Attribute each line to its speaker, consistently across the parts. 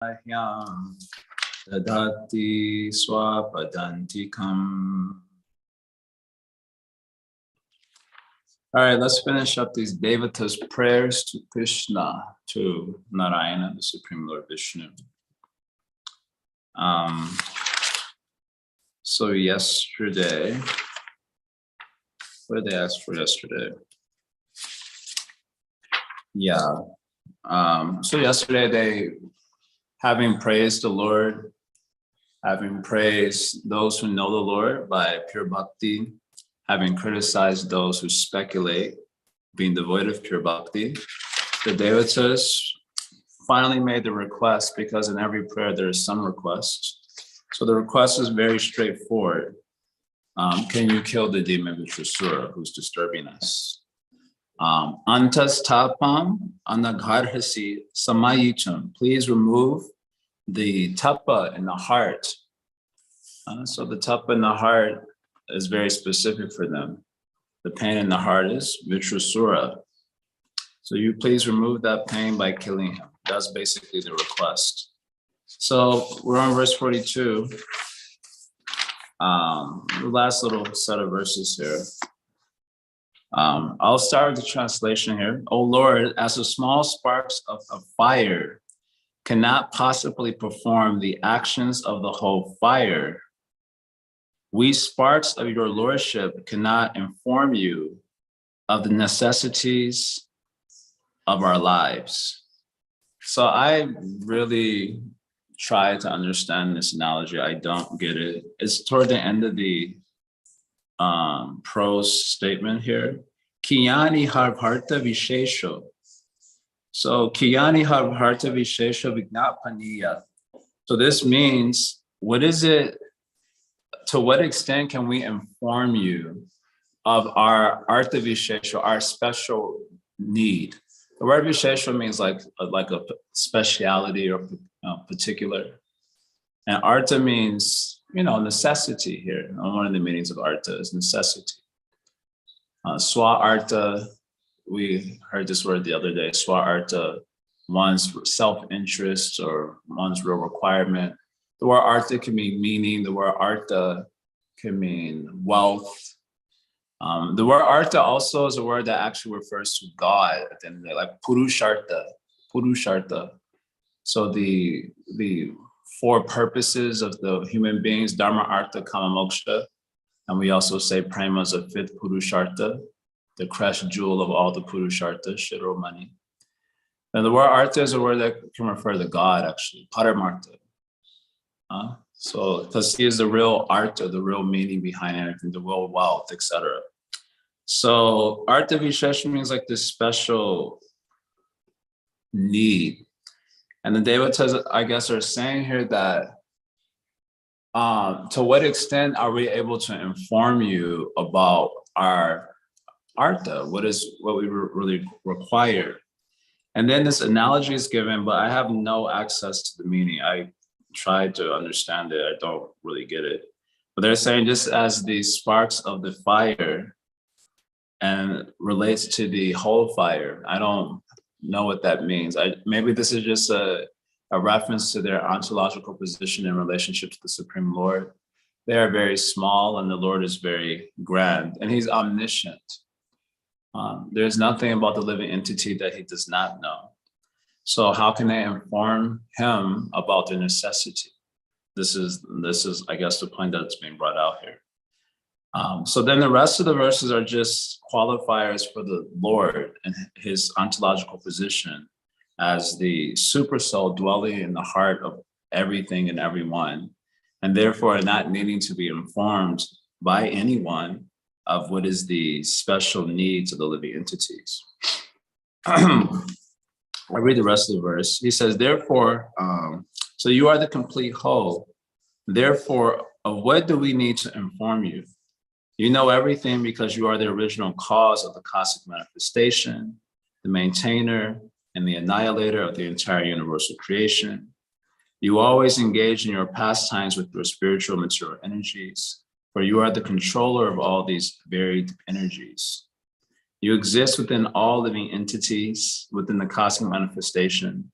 Speaker 1: Ahyam dadati swapadantikam. All right, let's finish up these Devatas' prayers to Krishna, to Narayana, the Supreme Lord Vishnu. So yesterday, what did they ask for yesterday? Yeah. So yesterday they, having praised the Lord, having praised those who know the Lord by pure bhakti, having criticized those who speculate, being devoid of pure bhakti, the Devatas finally made the request, because in every prayer there is some request. So the request is very straightforward. Can you kill the demon Vitrasura who's disturbing us? Antas tapam anagharhasi samayicham. Please remove the tapa in the heart. So the tapa in the heart is very specific for them. The pain in the heart is Vitrasura. So you please remove that pain by killing him. That's basically the request. So we're on verse 42. The last little set of verses here. I'll start with the translation here. O Lord, as the small sparks of fire cannot possibly perform the actions of the whole fire, we sparks of your lordship cannot inform you of the necessities of our lives. So I really try to understand this analogy. I don't get it. It's toward the end of the prose statement here. Kiyani harvarta vishesho. So kiyani harvarta vishesho vignapaniya. So this means, what is it? To what extent can we inform you of our artha vishesho, our special need? The word vishesho means like a speciality or particular. And artha means, necessity here. One of the meanings of artha is necessity. Swa artha, we heard this word the other day. Swa artha, one's self-interest or one's real requirement. The word artha can mean meaning. The word artha can mean wealth. The word artha also is a word that actually refers to God at the end of the day, like purushartha. So the four purposes of the human beings, dharma, artha, kama, moksha. And we also say prema is a fifth purushartha, the crush jewel of all the purushartha, shiromani. And the word artha is a word that can refer to God, actually, paramartha. So, because he is the real artha, the real meaning behind everything, the real wealth, etc. So, artha vishesha means like this special need. And the Devatas, I guess, are saying here that to what extent are we able to inform you about our artha, what we really require? And then this analogy is given, but I have no access to the meaning. I tried to understand it. I don't really get it. But they're saying just as the sparks of the fire and relates to the whole fire. I don't know what that means. Maybe this is just a reference to their ontological position in relationship to the Supreme Lord. They are very small and the Lord is very grand and he's omniscient. There's nothing about the living entity that he does not know. So how can they inform him about their necessity? This is, I guess, the point that's being brought out here. So then the rest of the verses are just qualifiers for the Lord and his ontological position as the super soul dwelling in the heart of everything and everyone, and therefore not needing to be informed by anyone of what is the special needs of the living entities. I read the rest of the verse. He says, therefore, so you are the complete whole. Therefore, of what do we need to inform you? You know everything because you are the original cause of the cosmic manifestation, the maintainer, and the annihilator of the entire universal creation. You always engage in your pastimes with your spiritual material energies, for you are the controller of all these varied energies. You exist within all living entities, within the cosmic manifestation,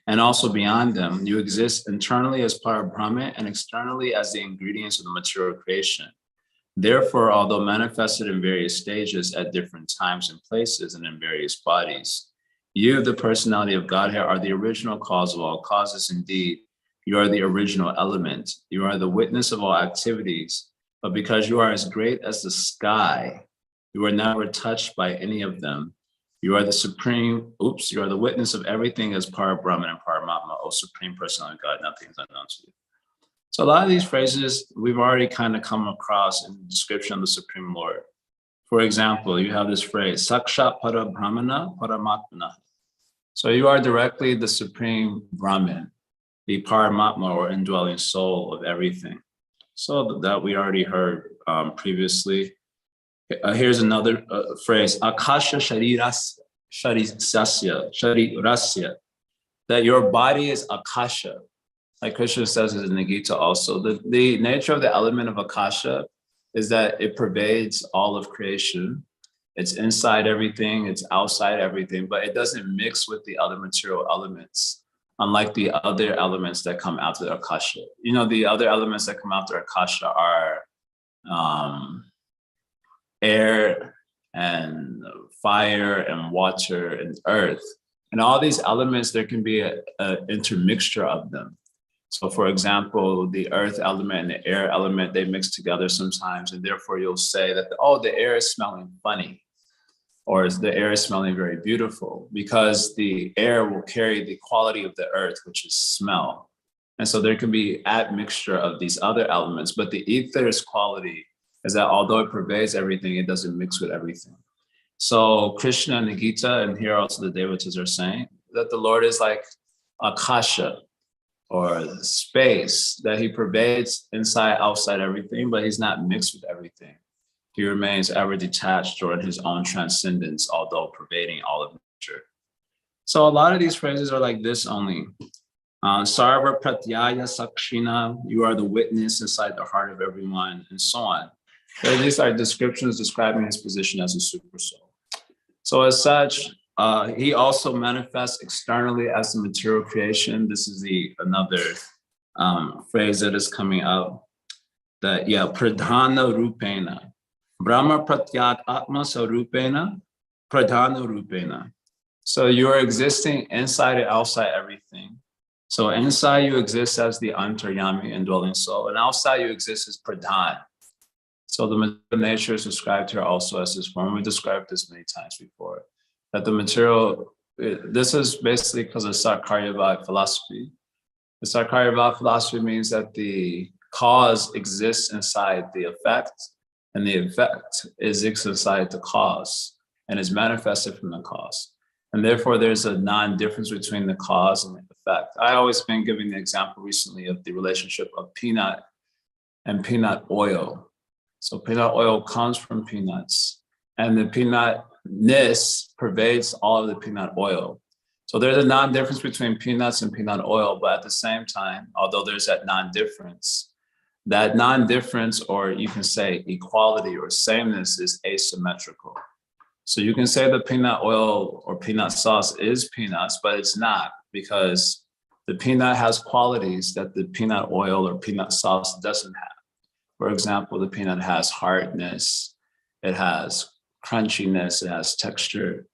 Speaker 1: and also beyond them. You exist internally as part of Brahman and externally as the ingredients of the material creation. Therefore, although manifested in various stages at different times and places and in various bodies, you, the personality of Godhead, are the original cause of all causes. Indeed, you are the original element. You are the witness of all activities. But because you are as great as the sky, you are never touched by any of them. You are the supreme, you are the witness of everything as Para Brahman and Paramatma, O Supreme Personality of God, nothing is unknown to you. So a lot of these phrases we've already kind of come across in the description of the Supreme Lord. For example, you have this phrase, Sakshat Para Brahmana Paramatmana. So you are directly the Supreme Brahman, the Paramatma or indwelling soul of everything. So that we already heard previously. Here's another phrase, Akasha Sharirasya, that your body is Akasha. Like Krishna says in the Gita also, the nature of the element of Akasha is that it pervades all of creation. It's inside everything, it's outside everything, but it doesn't mix with the other material elements, unlike the other elements that come out of the Akasha. You know, the other elements that come out of the Akasha are air and fire and water and earth. And all these elements, there can be an intermixture of them. So for example, the earth element and the air element, they mix together sometimes. And therefore you'll say that, oh, the air is smelling funny, or the air is smelling very beautiful, because the air will carry the quality of the earth, which is smell. And so there can be admixture of these other elements, but the ether's quality is that although it pervades everything, it doesn't mix with everything. So Krishna and the Gita, and here also the Devatas are saying that the Lord is like Akasha, or space, that he pervades inside, outside everything, but he's not mixed with everything. He remains ever detached or in his own transcendence, although pervading all of nature. So a lot of these phrases are like this only. Sarva pratyaya sakshina, you are the witness inside the heart of everyone, and so on. So these are descriptions describing his position as a super soul. So as such, he also manifests externally as the material creation. This is another phrase that is coming up, that pradhana rupena. Brahma pratyat atma sarupena, pradhana rupena. So you are existing inside and outside everything. So inside you exist as the antaryami, indwelling soul, and outside you exist as pradhan. So the material nature is described here also as this form. We described this many times before, that the material, this is basically because of Sarkaryavada philosophy. The Sarkaryavada philosophy means that the cause exists inside the effect, and the effect exists inside the cause and is manifested from the cause. And therefore there's a non-difference between the cause and the effect. I always been giving the example recently of the relationship of peanut and peanut oil. So peanut oil comes from peanuts, and the peanutness pervades all of the peanut oil. So there's a non-difference between peanuts and peanut oil, but at the same time, although there's that non-difference, or you can say equality or sameness, is asymmetrical. So you can say the peanut oil or peanut sauce is peanuts, but it's not, because the peanut has qualities that the peanut oil or peanut sauce doesn't have. For example, the peanut has hardness, it has crunchiness, it has texture,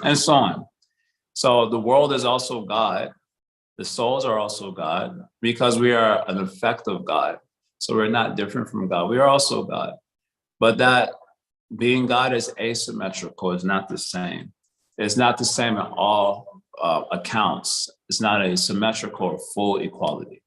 Speaker 1: and so on. So the world is also God. The souls are also God, because we are an effect of God. So we're not different from God. We are also God. But that being God is asymmetrical, it's not the same. It's not the same at all accounts. It's not a symmetrical or full equality.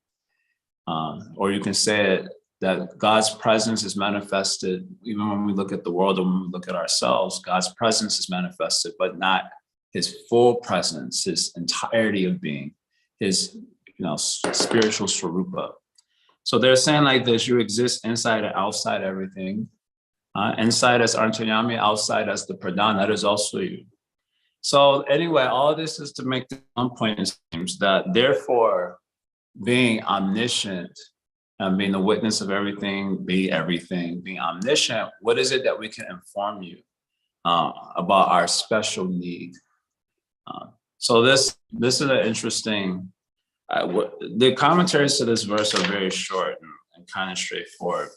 Speaker 1: Or you can say it, that God's presence is manifested, even when we look at the world and when we look at ourselves, God's presence is manifested, but not his full presence, his entirety of being, his spiritual swarupa. So they're saying like this, you exist inside and outside everything. Inside as Antaryami, outside as the Pradhan, that is also you. So anyway, all this is to make the one point, it seems, that therefore being omniscient and being the witness of everything, being omniscient, what is it that we can inform you about our special need? So this is an interesting. The commentaries to this verse are very short and kind of straightforward,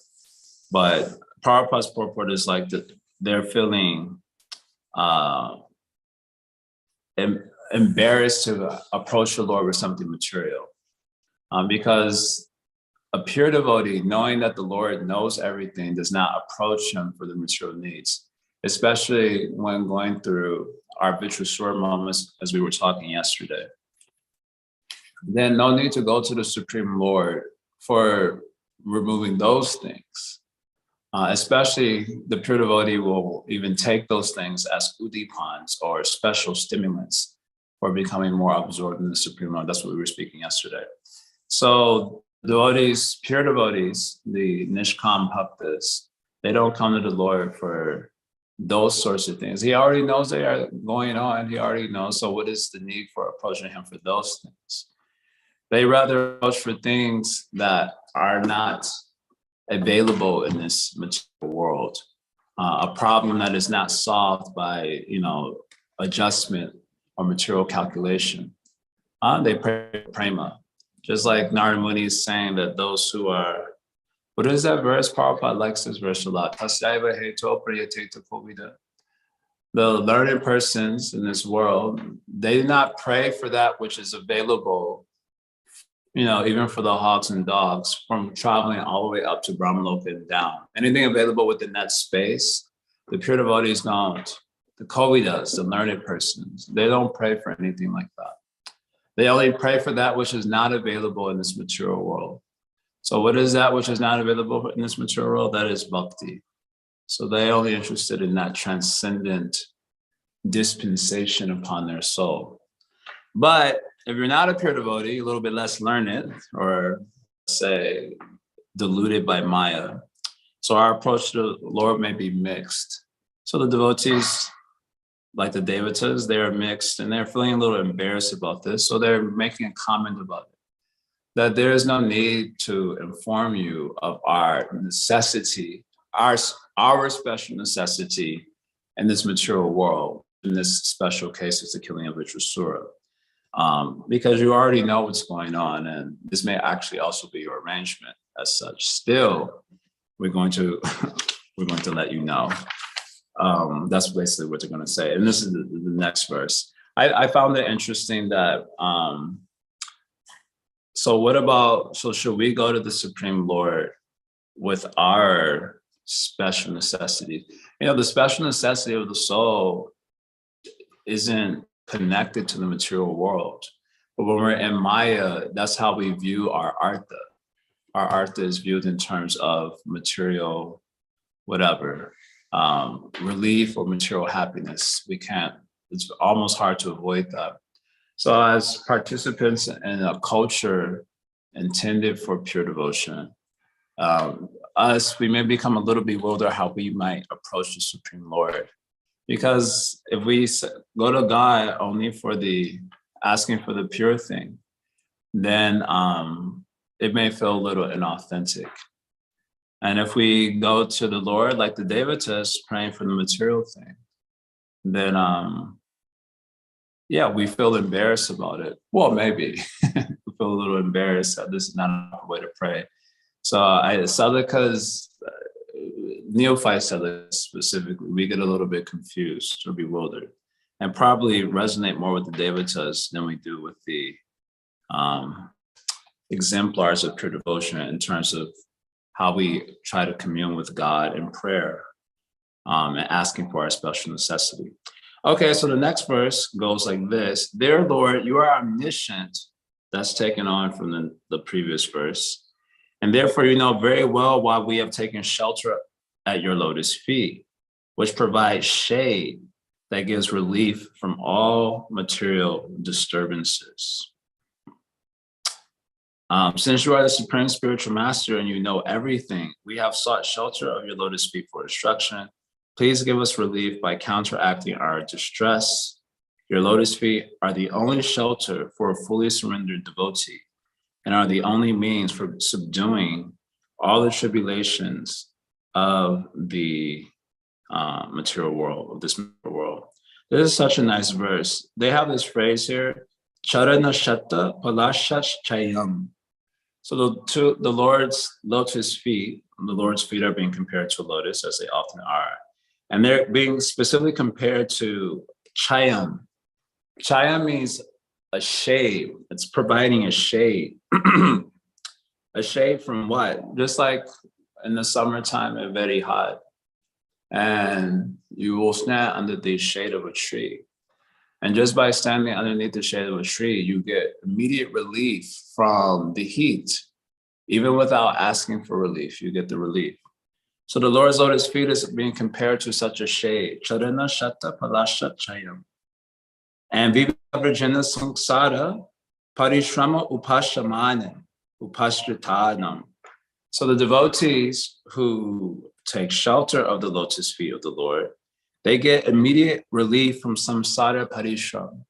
Speaker 1: but Prabhupada's purport is like they're feeling embarrassed to approach the Lord with something material, because a pure devotee, knowing that the Lord knows everything, does not approach him for the material needs, especially when going through our Vitrasura moments, as we were talking yesterday. Then no need to go to the Supreme Lord for removing those things. Especially the pure devotee will even take those things as udipans or special stimulants for becoming more absorbed in the Supreme Lord. That's what we were speaking yesterday. So devotees, pure devotees, the Nishkam Bhaktas, they don't come to the Lord for those sorts of things. He already knows they are going on. He already knows. So what is the need for approaching him for those things? They rather approach for things that are not available in this material world. A problem that is not solved by, adjustment or material calculation. They pray for prema. Just like Narada Muni is saying that those who are, what is that verse? Prabhupada likes this verse a lot. The learned persons in this world, they do not pray for that which is available, even for the hogs and dogs, from traveling all the way up to Brahmaloka and down. Anything available within that space, the pure devotees don't. The Kovidas, the learned persons, they don't pray for anything like that. They only pray for that which is not available in this material world. So what is that which is not available in this material world? That is bhakti. So they're only interested in that transcendent dispensation upon their soul. But if you're not a pure devotee, a little bit less learned, or say deluded by Maya, so our approach to the Lord may be mixed. So the devotees, like the devatas, they're mixed and they're feeling a little embarrassed about this. So they're making a comment about it, that there is no need to inform you of our necessity, our special necessity in this material world. In this special case, it's the killing of Vitrasura. Because you already know what's going on, and this may actually also be your arrangement as such. Still, we're going to let you know. That's basically what they're going to say. And this is the next verse. I found it interesting that, so should we go to the Supreme Lord with our special necessity? The special necessity of the soul isn't connected to the material world. But when we're in Maya, that's how we view our artha. Our artha is viewed in terms of material, whatever, relief or material happiness. It's almost hard to avoid that. So as participants in a culture intended for pure devotion, we may become a little bewildered how we might approach the Supreme Lord. Because if we go to God only for asking for the pure thing, then it may feel a little inauthentic. And if we go to the Lord like the devatas praying for the material thing, then we feel embarrassed about it. Well, maybe we feel a little embarrassed that this is not a way to pray. So sadhakas, neophyte sadhakas specifically, we get a little bit confused or bewildered, and probably resonate more with the devatas than we do with the exemplars of pure devotion in terms of how we try to commune with God in prayer and asking for our special necessity. Okay, so the next verse goes like this. Dear Lord, you are omniscient. That's taken on from the previous verse. And therefore, you know very well why we have taken shelter at your lotus feet, which provides shade that gives relief from all material disturbances. Since you are the supreme spiritual master and you know everything, we have sought shelter of your lotus feet for instruction. Please give us relief by counteracting our distress. Your lotus feet are the only shelter for a fully surrendered devotee and are the only means for subduing all the tribulations of the material world, of this material world. This is such a nice verse. They have this phrase here, Charana Shatta Palashach Chayam. So the Lord's lotus feet, the Lord's feet are being compared to a lotus, as they often are. And they're being specifically compared to Chayam. Chayam means a shade. It's providing a shade. A shade from what? Just like in the summertime, it's very hot. And you will stand under the shade of a tree. And just by standing underneath the shade of a tree, you get immediate relief from the heat. Even without asking for relief, you get the relief. So the Lord's lotus feet is being compared to such a shade. Charana Shatta Palasha Chayam. And Vivavrajana Samsara Parishrama Upashamanam Upashritanam. So the devotees who take shelter of the lotus feet of the Lord, they get immediate relief from samsara parishram.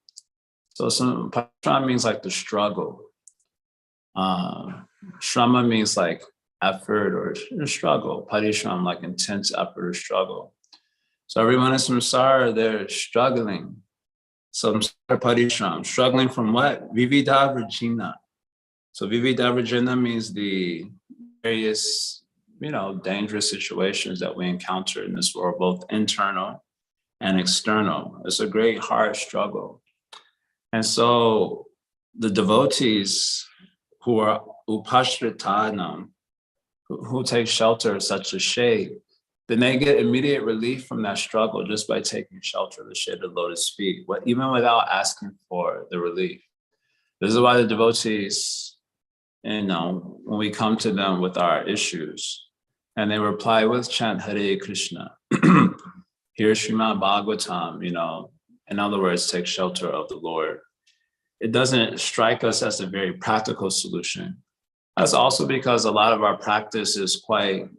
Speaker 1: So some parishram means like the struggle. Shrama means like effort or struggle. Parishram like intense effort or struggle. So everyone in samsara, they're struggling. Samsara parishram, struggling from what? Vividha Virjina. So Vividha Virjina means the various dangerous situations that we encounter in this world, both internal and external. It's a great hard struggle. And so the devotees who are upashritanam, who take shelter of such a shade, then they get immediate relief from that struggle just by taking shelter of the shade of the lotus feet, even without asking for the relief. This is why the devotees, when we come to them with our issues, and they reply with chant Hare Krishna, hear Srimad Bhagavatam, in other words, take shelter of the Lord. It doesn't strike us as a very practical solution. That's also because a lot of our practice is quite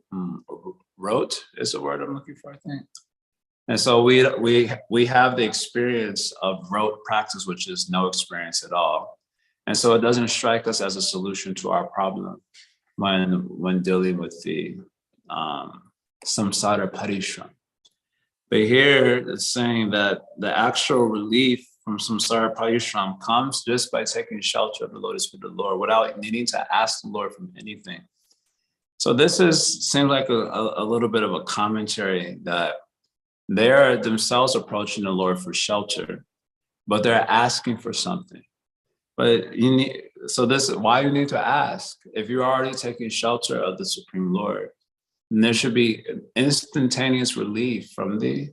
Speaker 1: rote, is the word I'm looking for, I think. And so we have the experience of rote practice, which is no experience at all. And so it doesn't strike us as a solution to our problem when dealing with the samsara parishram. But here it's saying that the actual relief from samsara parishram comes just by taking shelter of the lotus feet of the Lord without needing to ask the Lord for anything. So this seems like a little bit of a commentary that they are themselves approaching the Lord for shelter, but they're asking for something. But this is why you need to ask. If you're already taking shelter of the Supreme Lord, then there should be instantaneous relief from the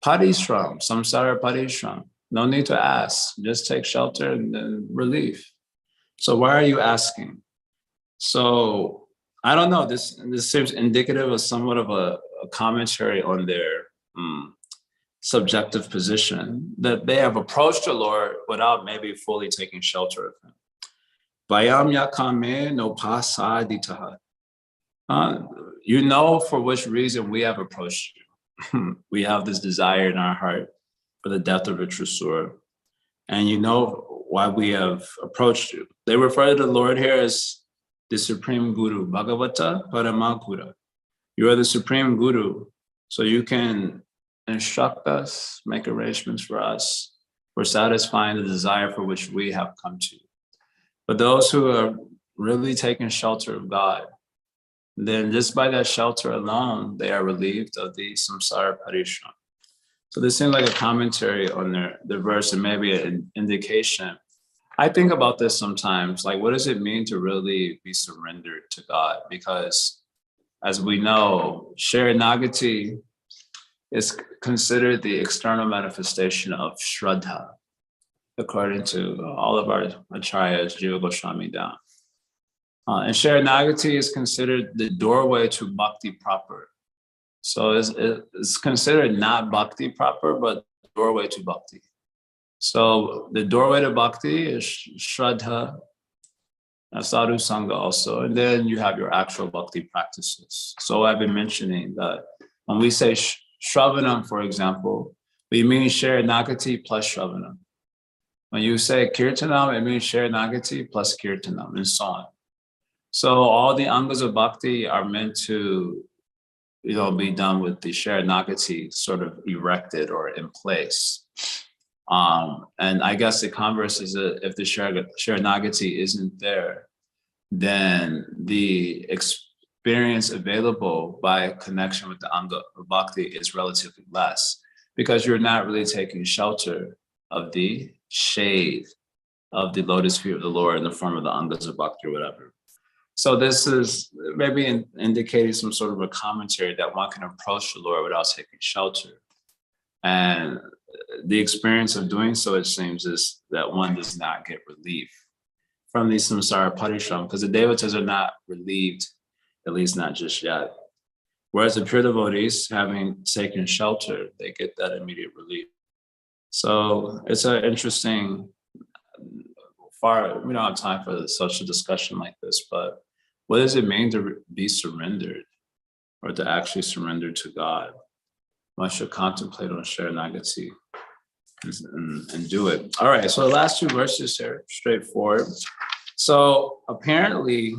Speaker 1: parishram, samsara parishram. No need to ask. Just take shelter and then relief. So why are you asking? So I don't know. This seems indicative of somewhat of a commentary on their subjective position, that they have approached the Lord without maybe fully taking shelter of him. Vayam yakame no pasaditaha. For which reason we have approached you. We have this desire in our heart for the death of a true soul. And you know why we have approached you. They refer to the Lord here as the Supreme Guru, Bhagavata Paramakura. You are the Supreme Guru, so you can instruct us, make arrangements for us, for satisfying the desire for which we have come to you. But those who are really taking shelter of God, then just by that shelter alone, they are relieved of the samsara parishram. So this seems like a commentary on their verse and maybe an indication. I think about this sometimes, like what does it mean to really be surrendered to God? Because as we know, Sharanagati is considered the external manifestation of Shraddha, according to all of our acharyas, Jiva Goswami down. And Sharanagati is considered the doorway to Bhakti proper. So it's considered not Bhakti proper, but doorway to Bhakti. So the doorway to Bhakti is Shraddha, Sadhu Sangha also, and then you have your actual Bhakti practices. So I've been mentioning that when we say Shravanam, for example, we mean Sharanagati plus Shravanam. When you say Kirtanam, it means Sharanagati plus Kirtanam, and so on. So all the angas of Bhakti are meant to be done with the Sharanagati sort of erected or in place. And I guess the converse is that if the Sharanagati isn't there, then the experience available by connection with the Anga of Bhakti is relatively less, because you're not really taking shelter of the shade of the lotus feet of the Lord in the form of the Angas of Bhakti or whatever. So this is maybe indicating some sort of a commentary that one can approach the Lord without taking shelter. And the experience of doing so, it seems, is that one does not get relief from the samsara parishram, because the devatas are not relieved, at least not just yet. Whereas the pure devotees, having taken shelter, they get that immediate relief. So it's an interesting, we don't have time for such a discussion like this, but what does it mean to be surrendered or to actually surrender to God? One should contemplate on Sharanagati and do it. All right, so the last two verses here, straightforward. So apparently,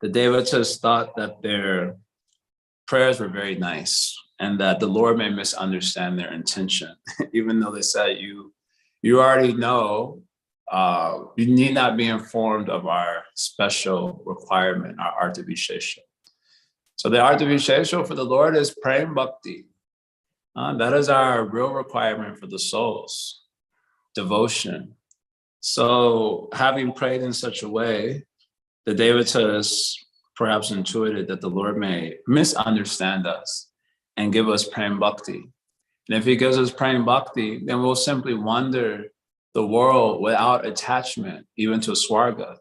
Speaker 1: the devatas thought that their prayers were very nice and that the Lord may misunderstand their intention, even though they said, you already know, you need not be informed of our special requirement, our Artha Vishesha. So the Artha Vishesha for the Lord is Prem Bhakti. That is our real requirement for the souls, devotion. So having prayed in such a way, the devatas perhaps intuited that the Lord may misunderstand us and give us Prem Bhakti. And if he gives us Prem Bhakti, then we'll simply wander the world without attachment, even to Swarga.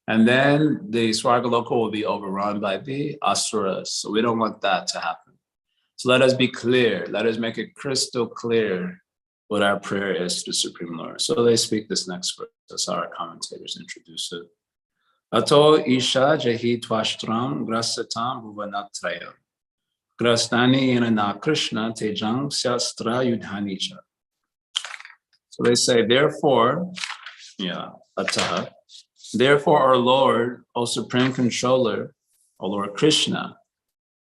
Speaker 1: And then the Swarga Loka will be overrun by the Asuras. So we don't want that to happen. So let us be clear. Let us make it crystal clear what our prayer is to the Supreme Lord. So they speak this next verse. That's how our commentators introduce it. Ato isha jahi twashtram grasatam bhuvanatrayam. Grastani inana Krishna tejang syastra yudhanicha. So they say, therefore, ataha. Therefore, our Lord, O Supreme Controller, O Lord Krishna,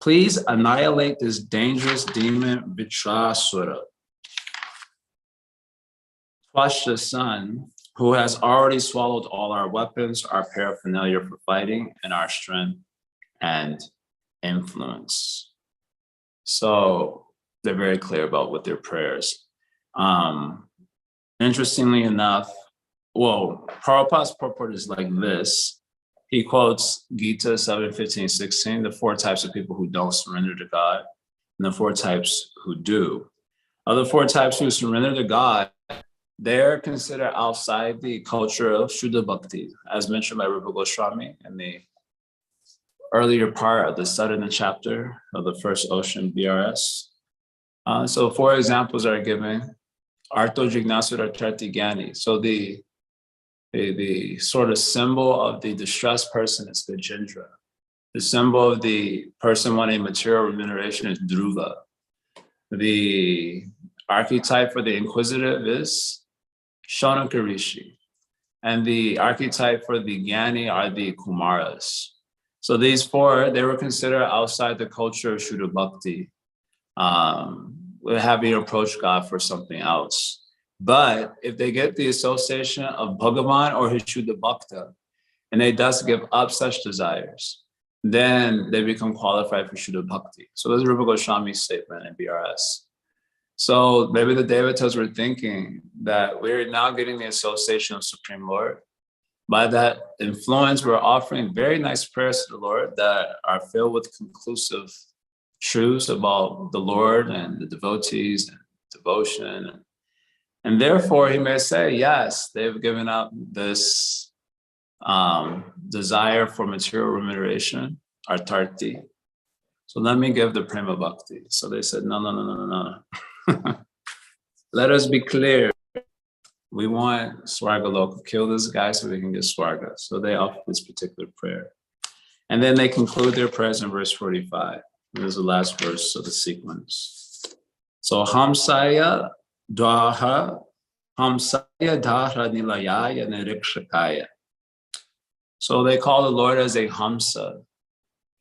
Speaker 1: please annihilate this dangerous demon Vitrasura, Twashta's son, who has already swallowed all our weapons, our paraphernalia for fighting, and our strength and influence. So they're very clear about what their prayers. Interestingly enough, Prabhupada's purport is like this. He quotes Gita 7:15-16, the four types of people who don't surrender to God, and the four types who do. Of the four types who surrender to God, they're considered outside the culture of Shuddha Bhakti, as mentioned by Rupa Goswami in the earlier part of the Sadhana chapter of the first ocean BRS. So four examples are given. Arto Jignasura Trati Gyani. So the sort of symbol of the distressed person is Gajendra. The symbol of the person wanting material remuneration is Dhruva. The archetype for the inquisitive is Shaunaka Rishi. And the archetype for the Gyani are the Kumaras. So these four, they were considered outside the culture of Shuddha Bhakti, having approached God for something else. But if they get the association of Bhagavan or his Shuddha Bhakta, and they thus give up such desires, then they become qualified for Shuddha Bhakti. So that's Rupa Goswami's statement in BRS. So maybe the devatas were thinking that we're now getting the association of Supreme Lord. By that influence, we're offering very nice prayers to the Lord that are filled with conclusive truths about the Lord and the devotees and devotion. And therefore, he may say, yes, they've given up this desire for material remuneration, artarti. So let me give the prema bhakti. So they said, no. Let us be clear. We want Swarga Loka. Kill this guy so we can get Swarga. So they offer this particular prayer. And then they conclude their prayers in verse 45. This is the last verse of the sequence. So Hamsaya Dwaha Dhara Nilayaya Nirikshakaya. So they call the Lord as a Hamsa,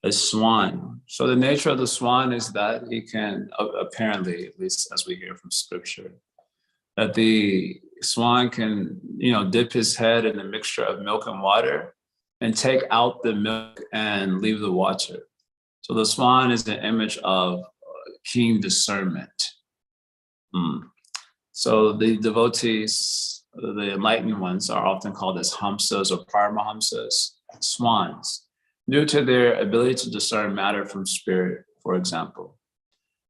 Speaker 1: a swan. So the nature of the swan is that he can, apparently, at least as we hear from scripture, that the swan can, dip his head in a mixture of milk and water and take out the milk and leave the water. So the swan is an image of keen discernment. So the devotees, the enlightened ones, are often called as hamsas or paramahamsas, swans, due to their ability to discern matter from spirit, for example.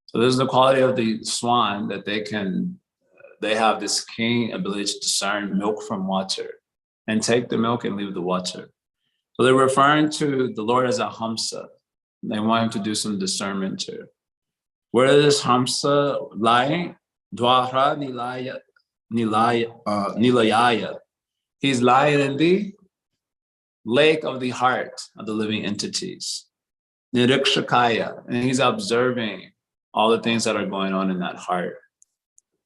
Speaker 1: So this is the quality of the swan, that they have this keen ability to discern milk from water and take the milk and leave the water. So they're referring to the Lord as a hamsa. They want him to do some discernment too. Where does this hamsa lie? Dwara nilayaya. He's lying in the lake of the heart of the living entities. Nirikshakaya. And he's observing all the things that are going on in that heart.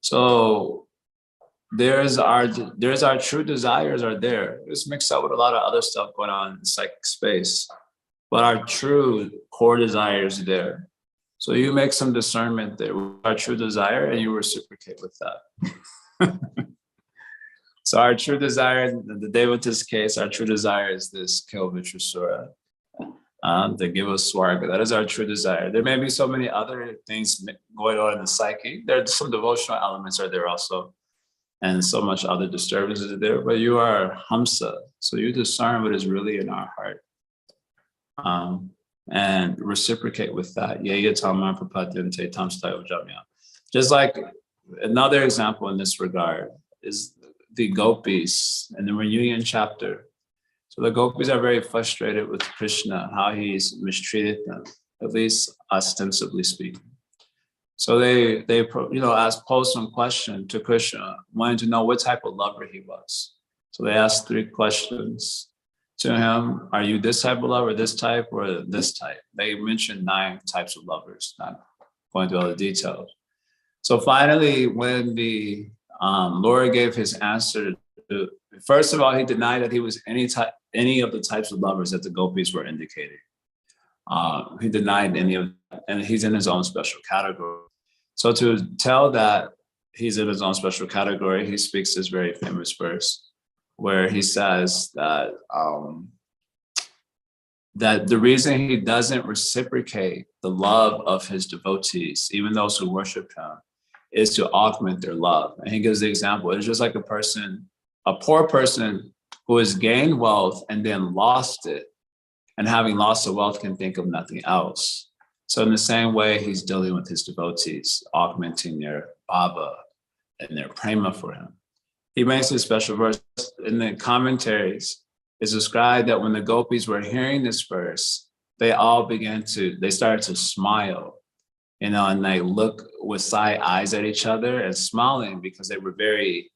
Speaker 1: So there's our true desires are there. It's mixed up with a lot of other stuff going on in the psychic space, but our true core desire is there. So you make some discernment there with our true desire, and you reciprocate with that. So our true desire, in the Devatas case, our true desire is this Kilvitrasura, to give us swarga. That is our true desire. There may be so many other things going on in the psyche. There's some devotional elements are there also, and so much other disturbances are there, but you are hamsa. So you discern what is really in our heart. And reciprocate with that. Just like another example in this regard is the Gopis in the reunion chapter. So the Gopis are very frustrated with Krishna, how he's mistreated them, at least ostensibly speaking. So they posed some question to Krishna, wanting to know what type of lover he was. So they asked 3 questions to him. Are you this type of lover, this type, or this type? They mentioned 9 types of lovers, not going through all the details. So finally, when the Lord gave his answer, first of all, he denied that he was any of the types of lovers that the Gopis were indicating. He denied any of, and he's in his own special category. So to tell that he's in his own special category, he speaks this very famous verse where he says that that the reason he doesn't reciprocate the love of his devotees, even those who worship him, is to augment their love. And he gives the example. It's just like a poor person who has gained wealth and then lost it, and having lost the wealth can think of nothing else. So in the same way, he's dealing with his devotees, augmenting their bhava and their prema for him. He makes a special verse in the commentaries. It's described that when the Gopis were hearing this verse, they started to smile, and they look with side eyes at each other and smiling because they were very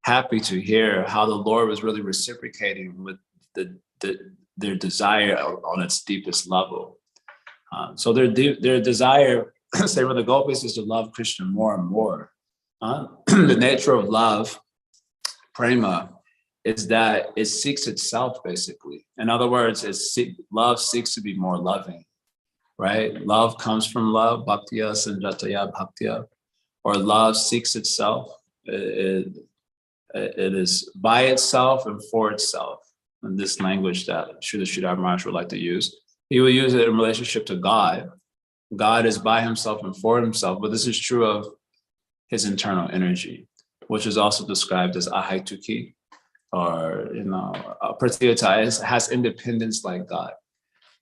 Speaker 1: happy to hear how the Lord was really reciprocating with their desire on its deepest level. So their desire, say for the Gopis, is to love Krishna more and more. The nature of love, prema, is that it seeks itself, basically. In other words, love seeks to be more loving, right? Love comes from love, bhaktiya sanjataya bhaktiya, or love seeks itself. It is by itself and for itself. In this language that Srila Maharaj would like to use, he will use it in relationship to God. God is by himself and for himself, but this is true of his internal energy, which is also described as ahaituki, or pratyata, has independence like God.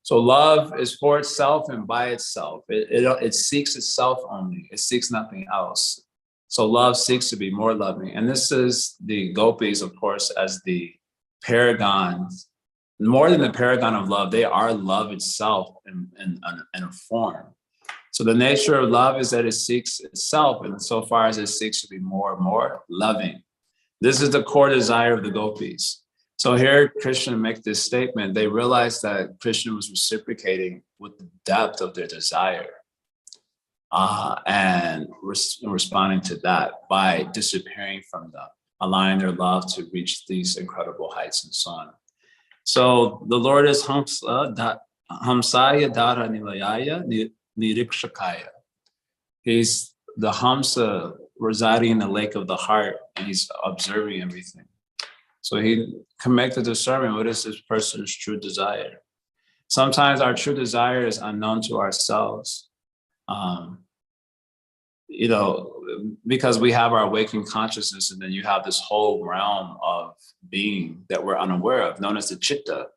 Speaker 1: So love is for itself and by itself. It seeks itself only. It seeks nothing else. So love seeks to be more loving. And this is the Gopis, of course, as the paragons, more than the paragon of love. They are love itself in a form. So the nature of love is that it seeks itself, and so far as it seeks to be more and more loving. This is the core desire of the Gopis. So here Krishna makes this statement. They realized that Krishna was reciprocating with the depth of their desire, and responding to that by disappearing from them, allowing their love to reach these incredible heights and so on. So the Lord is Hamsa, Hamsaya Dara Nilayaya Nirikshakaya. He's the Hamsa residing in the lake of the heart, and he's observing everything. So he connected to discernment. What is this person's true desire? Sometimes our true desire is unknown to ourselves. Because we have our waking consciousness, and then you have this whole realm of being that we're unaware of, known as the chitta,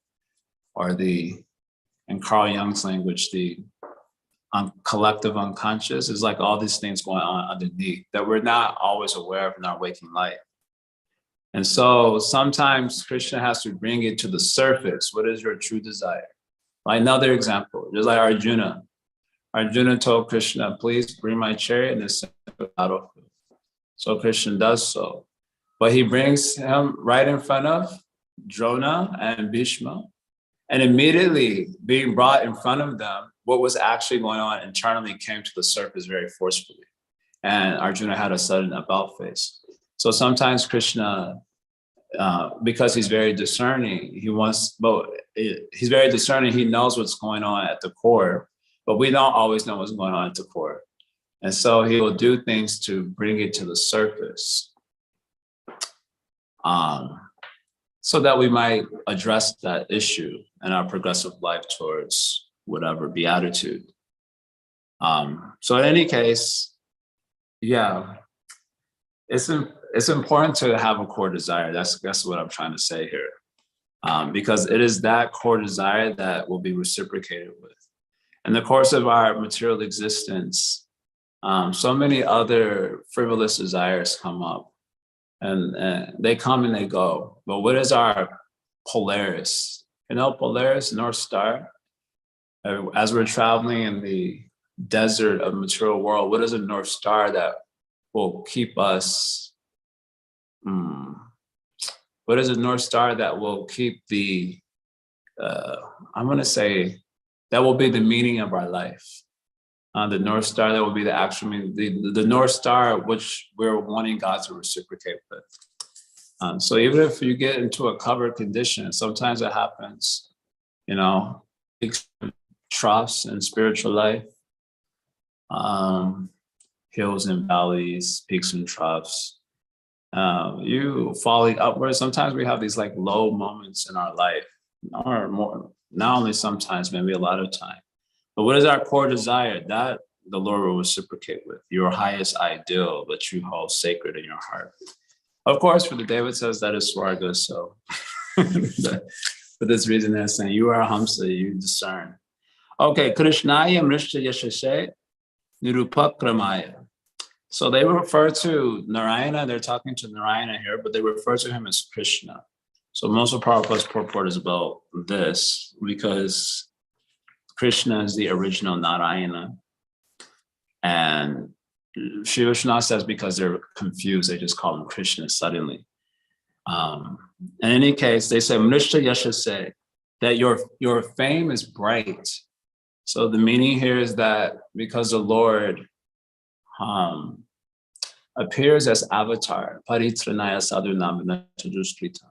Speaker 1: or in Carl Jung's language, the collective unconscious. Is like all these things going on underneath that we're not always aware of in our waking life. And so sometimes Krishna has to bring it to the surface. What is your true desire? Another example, just like Arjuna. Arjuna told Krishna, please bring my chariot and send the battlefield. So Krishna does so. But he brings him right in front of Drona and Bhishma. And immediately being brought in front of them, what was actually going on internally came to the surface very forcefully. And Arjuna had a sudden about face. So sometimes Krishna, because he's very discerning, he's very discerning, he knows what's going on at the core, but we don't always know what's going on at the core. And so he will do things to bring it to the surface, so that we might address that issue in our progressive life towards whatever beatitude. So in any case, yeah, it's important to have a core desire. That's what I'm trying to say here, because it is that core desire that will be reciprocated with. In the course of our material existence, so many other frivolous desires come up, and they come and they go. But what is our Polaris? Polaris, North Star. As we're traveling in the desert of material world, what is a North Star that will keep us? What is a North Star that will keep I'm going to say, that will be the meaning of our life. The North Star, that will be the actual meaning, the North Star which we're wanting God to reciprocate with. So even if you get into a covered condition, sometimes it happens, peaks and troughs in spiritual life, hills and valleys, peaks and troughs. You falling upwards. Sometimes we have these like low moments in our life, or more, not only sometimes, maybe a lot of time. But what is our core desire? That the Lord will reciprocate with. Your highest ideal that you hold sacred in your heart. Of course, for the Devatas, that is Swarga. So for this reason, they're saying, you are Hamsa, you discern. Okay, Krishnaya Mrishta Yashashe Nirupakramaya. So they refer to Narayana, they're talking to Narayana here, but they refer to him as Krishna. So most of Prabhupada's purport is about this, because Krishna is the original Narayana. And Sri Vishnu says because they're confused, they just call him Krishna suddenly. In any case, they say, Mrishta Yashase, that your fame is bright. So the meaning here is that because the Lord appears as avatar, Paritranaya Sadhunamana Chaduskrita,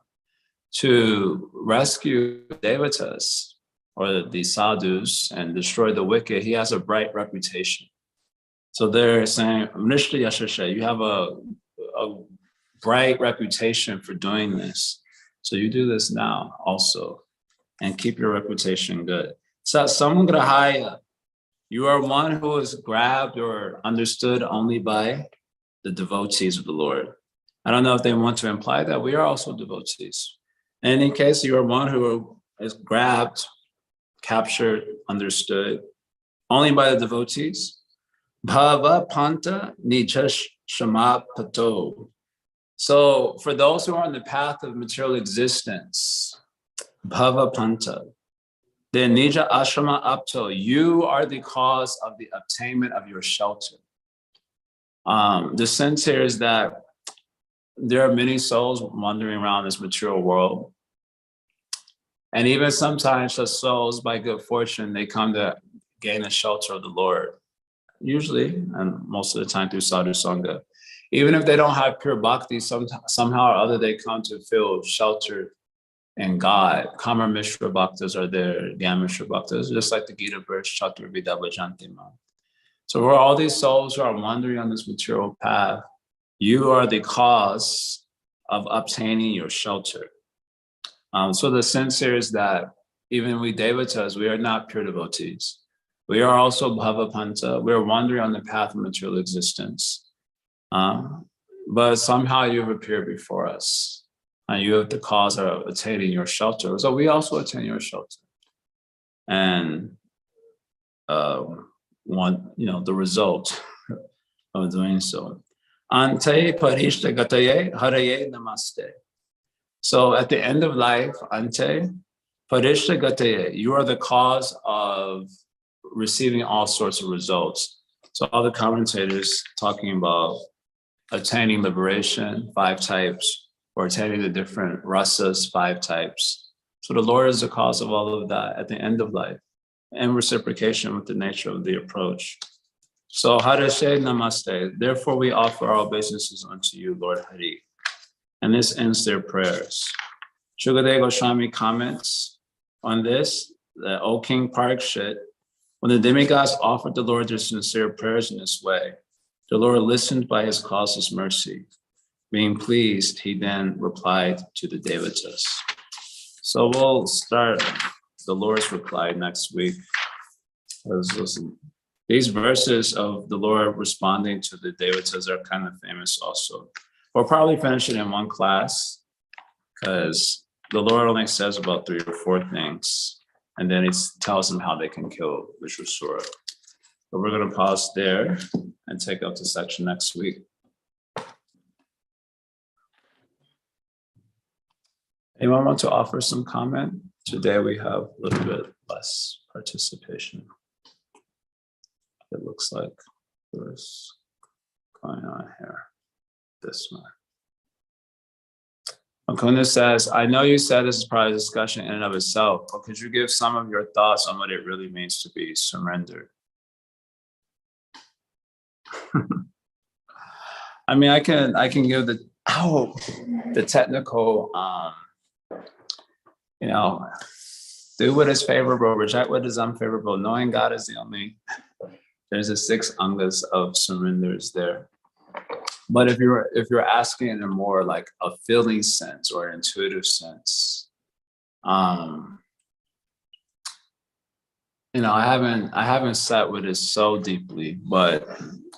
Speaker 1: to rescue devatas, or the sadhus, and destroy the wicked, he has a bright reputation. So they're saying, Mrishta Yashasha, you have a bright reputation for doing this. So you do this now also, and keep your reputation good. Sat Samugrahaya, you are one who is grabbed or understood only by the devotees of the Lord. I don't know if they want to imply that we are also devotees. In any case, you are one who is grabbed, captured, understood only by the devotees. Bhava Panta Nijash Shama Pato. So for those who are on the path of material existence, Bhava Panta, then Nija Ashrama Apto, you are the cause of the obtainment of your shelter. The sense here is that there are many souls wandering around this material world. And even sometimes the souls, by good fortune, they come to gain the shelter of the Lord. Usually, and most of the time through sadhu sangha. Even if they don't have pure bhakti, somehow or other they come to feel sheltered in God. Kama Mishra Bhaktas are there, Gyan Mishra Bhaktas, just like the Gita verse, Chaturvidha Bhajantima. So for all these souls who are wandering on this material path, you are the cause of obtaining your shelter. So the sense here is that even we devatas, we are not pure devotees. We are also bhavapanta. We are wandering on the path of material existence. But somehow you've appeared before us. And you have the cause of attaining your shelter. So we also attain your shelter. And the result of doing so. Ante parishta gataye haraye namaste. So at the end of life, ante parishta gataye, you are the cause of receiving all sorts of results. So all the commentators talking about attaining liberation, 5 types, or attaining the different rasas, 5 types. So the Lord is the cause of all of that at the end of life, in reciprocation with the nature of the approach. So Harashe Namaste, therefore we offer our obeisances unto you, Lord Hari. And this ends their prayers. Shukadeva Goswami comments on this, that, O King Parikshit, when the demigods offered the Lord their sincere prayers in this way, the Lord listened by his causeless mercy. Being pleased, he then replied to the devatas. So we'll start the Lord's reply next week. Listen, these verses of the Lord responding to the devatas are kind of famous also. We'll probably finish it in one class because the Lord only says about 3 or 4 things, and then he tells them how they can kill Vishwasura. But we're going to pause there and take up the section next week. Anyone want to offer some comment? Today we have a little bit less participation. It looks like there's going on here. This one. Akunda says, I know you said this is probably a discussion in and of itself, but could you give some of your thoughts on what it really means to be surrendered? I mean, I can give the technical, do what is favorable, reject what is unfavorable. Knowing God is the only. There's a 6 angas of surrenders there. But if you're asking in a more like a feeling sense or intuitive sense, I haven't sat with it so deeply, but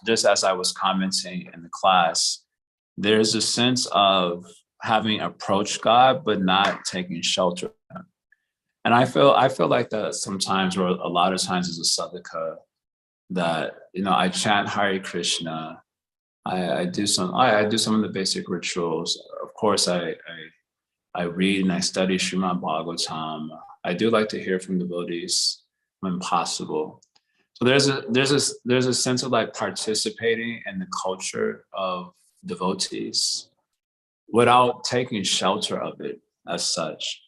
Speaker 1: just as I was commenting in the class, there's a sense of having approached God, but not taking shelter of him. And I feel like that sometimes, or a lot of times as a sadhaka, that, I chant Hare Krishna, I do some of the basic rituals. Of course, I read and I study Srimad Bhagavatam. I do like to hear from devotees when possible. So there's a sense of like participating in the culture of devotees without taking shelter of it as such.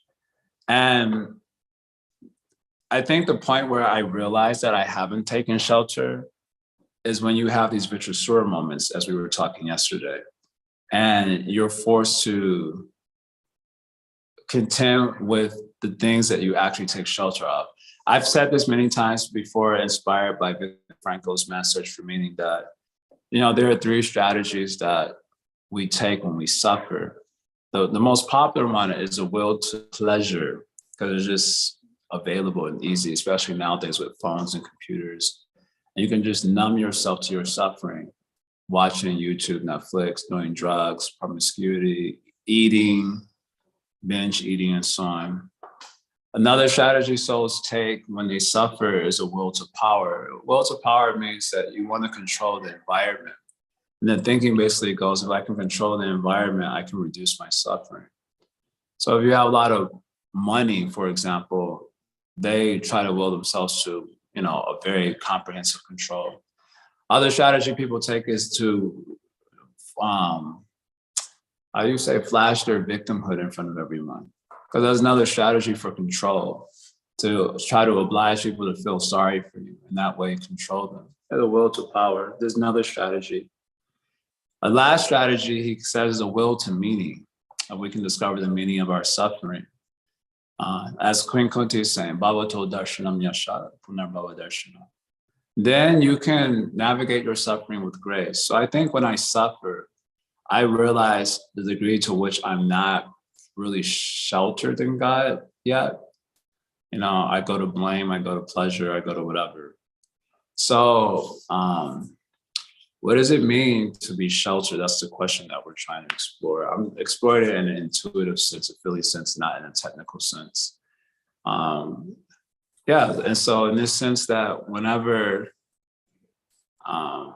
Speaker 1: And I think the point where I realized that I haven't taken shelter is when you have these Vitrasura moments, as we were talking yesterday, and you're forced to contend with the things that you actually take shelter of. I've said this many times before, inspired by Viktor Frankl's Man's Search for Meaning, that, there are 3 strategies that we take when we suffer. The most popular one is a will to pleasure, because it's just available and easy, especially nowadays with phones and computers. And you can just numb yourself to your suffering, watching YouTube, Netflix, doing drugs, promiscuity, eating, binge eating, and so on. Another strategy souls take when they suffer is a will to power. Will to power means that you want to control the environment. And then thinking basically goes, if I can control the environment, I can reduce my suffering. So if you have a lot of money, for example, they try to will themselves to, a very comprehensive control. Other strategy people take is to, flash their victimhood in front of everyone. Because that's another strategy for control, to try to oblige people to feel sorry for you, and that way control them. And the will to power. There's another strategy. A last strategy, he says, is a will to meaning. And we can discover the meaning of our suffering. As Queen Kunti is saying, Bhavato darshanam yasha punarbhava darshanam. Then you can navigate your suffering with grace. So I think when I suffer, I realize the degree to which I'm not really sheltered in God yet. I go to blame, I go to pleasure, I go to whatever. So what does it mean to be sheltered? That's the question that we're trying to explore. I'm exploring it in an intuitive sense, a feeling sense, not in a technical sense. And so in this sense that whenever,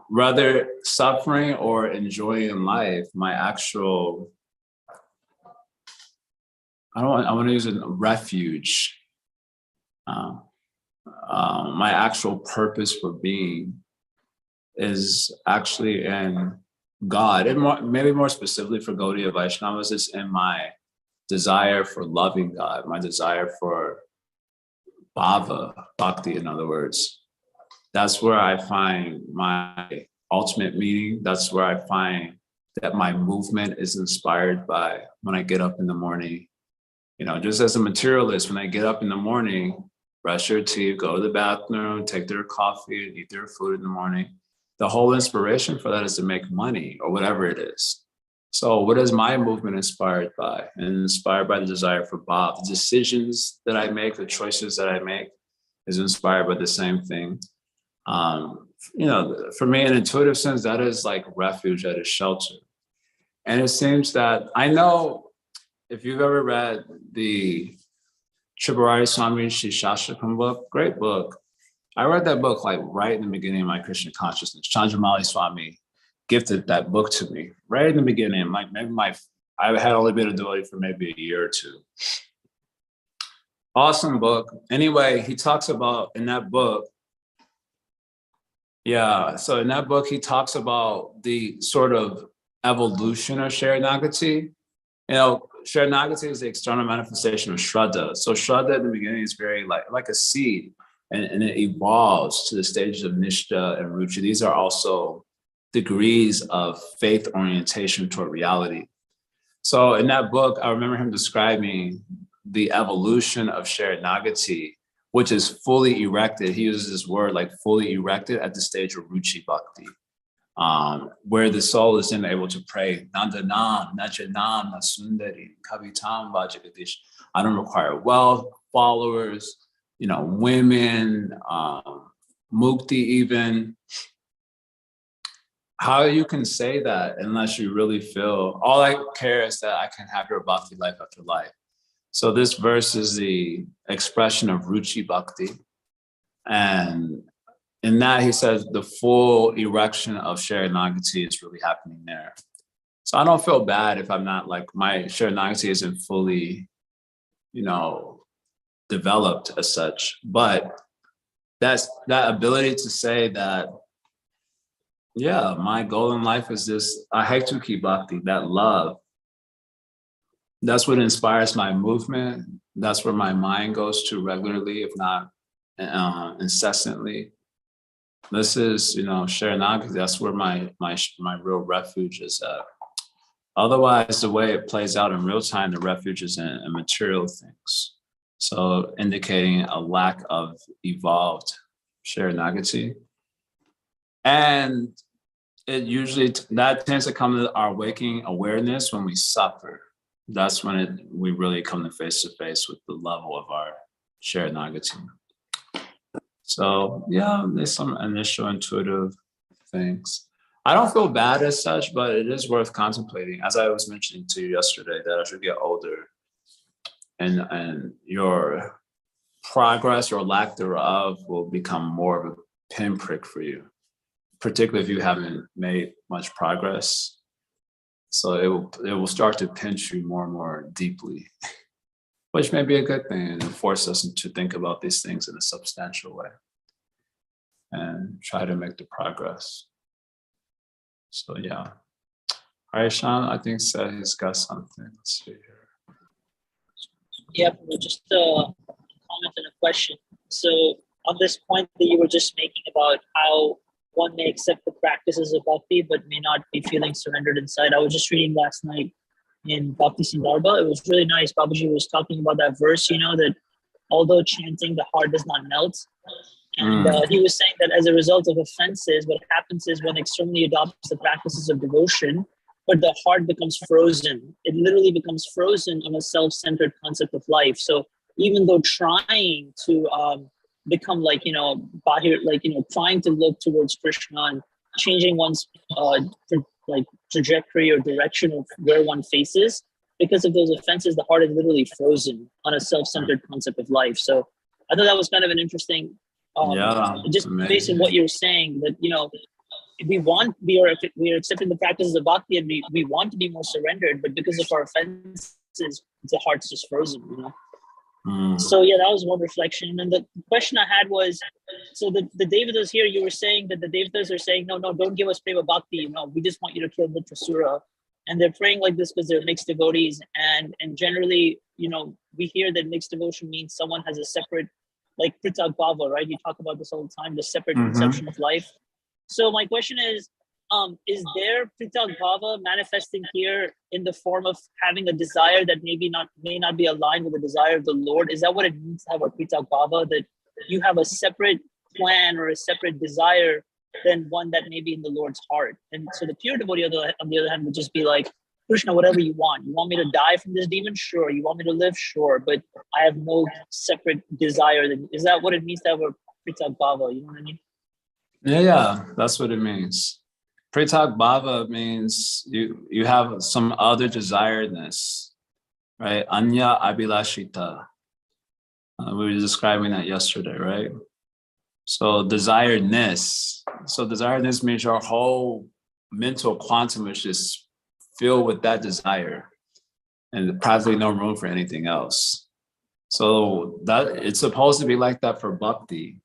Speaker 1: rather suffering or enjoying life, my actual, I want to use a refuge. My actual purpose for being is actually in God, and maybe more specifically for Gaudiya Vaishnavas, is in my desire for loving God, my desire for bhava, bhakti, in other words. That's where I find my ultimate meaning. That's where I find that my movement is inspired by when I get up in the morning. Just as a materialist, when I get up in the morning, brush your teeth, go to the bathroom, take their coffee, and eat their food in the morning. The whole inspiration for that is to make money or whatever it is. So what is my movement inspired by? And inspired by the desire for bhav. The decisions that I make, the choices that I make is inspired by the same thing. For me, in an intuitive sense, that is like refuge, that is shelter. And it seems that, I know if you've ever read the Tripurari Swami Shishashtakam book, great book. I read that book like right in the beginning of my Krishna consciousness. Chandramali Swami gifted that book to me right in the beginning. I had only been a devotee for maybe a year or two. Awesome book. Anyway, he talks about in that book, so in that book, he talks about the sort of evolution of Sharanagati. Sharanagati is the external manifestation of Shraddha. So Shraddha in the beginning is very like a seed, and it evolves to the stages of Nishtha and Ruchi. These are also degrees of faith orientation toward reality. So in that book, I remember him describing the evolution of Sharanagati, which is fully erected. He uses this word like fully erected at the stage of Ruchi Bhakti, where the soul is then able to pray, Nandanam, Najanam, Nasundari, Kavitam, Vajagadish. I don't require wealth, followers, women, mukti even. How you can say that unless you really feel, all I care is that I can have your bhakti life after life. So this verse is the expression of Ruchi Bhakti. And in that, he says the full erection of Sharanagati is really happening there. So I don't feel bad if I'm not my Sharanagati isn't fully, developed as such. But that's that ability to say that, my goal in life is this Ahektuki Bhakti, that love. That's what inspires my movement. That's where my mind goes to regularly, if not incessantly. This is, Sharanagati. That's where my real refuge is at. Otherwise, the way it plays out in real time, the refuge is in material things. So indicating a lack of evolved Sharanagati. And it usually, that tends to come to our waking awareness when we suffer. That's when we really come to face with the level of our Sharanagati. So there's some initial intuitive things. I don't feel bad as such, but it is worth contemplating. As I was mentioning to you yesterday, that as you get older and your progress or lack thereof will become more of a pinprick for you, particularly if you haven't made much progress. So it will start to pinch you more and more deeply, which may be a good thing and force us to think about these things in a substantial way and try to make the progress. So Aishan, I think said he's got something. Let's see here.
Speaker 2: Yeah, just a comment and a question. So on this point that you were just making about how one may accept the practices of bhakti but may not be feeling surrendered inside, I was just reading last night in Bhakti Sandarbha. It was really nice. Babaji was talking about that verse, that although chanting, the heart does not melt. And he was saying that as a result of offenses, what happens is one externally adopts the practices of devotion, but the heart becomes frozen. It literally becomes frozen on a self-centered concept of life. So even though trying to become trying to look towards Krishna and changing one's trajectory or direction of where one faces, because of those offenses, the heart is literally frozen on a self-centered concept of life. So I thought that was kind of an interesting, just based on what you're saying, that we are accepting the practices of bhakti, and we want to be more surrendered, but because of our offenses, the heart's just frozen. So yeah, that was one reflection. And the question I had was, so the Devatas here, you were saying that the Devatas are saying, no, don't give us prema bhakti. We just want you to kill Mitrasura. And they're praying like this because they're mixed devotees. And generally, we hear that mixed devotion means someone has a separate, like Pritak Bhava, right? You talk about this all the time, the separate conception of life. So my question is there Pritak Bhava manifesting here in the form of having a desire that may not be aligned with the desire of the Lord? Is that what it means to have a Pritak Bhava, that you have a separate plan or a separate desire than one that may be in the Lord's heart? And so the pure devotee on the other hand would just be like, Krishna, whatever you want. You want me to die from this demon? Sure. You want me to live? Sure. But I have no separate desire. Is that what it means to have a Pritak Bhava? You know what I mean?
Speaker 1: Yeah, that's what it means. Pritak Bhava means you have some other desiredness, right? Anya Abhilashita. We were describing that yesterday, right? So desiredness. So desiredness means your whole mental quantum is just filled with that desire and practically no room for anything else. So that it's supposed to be like that for bhakti.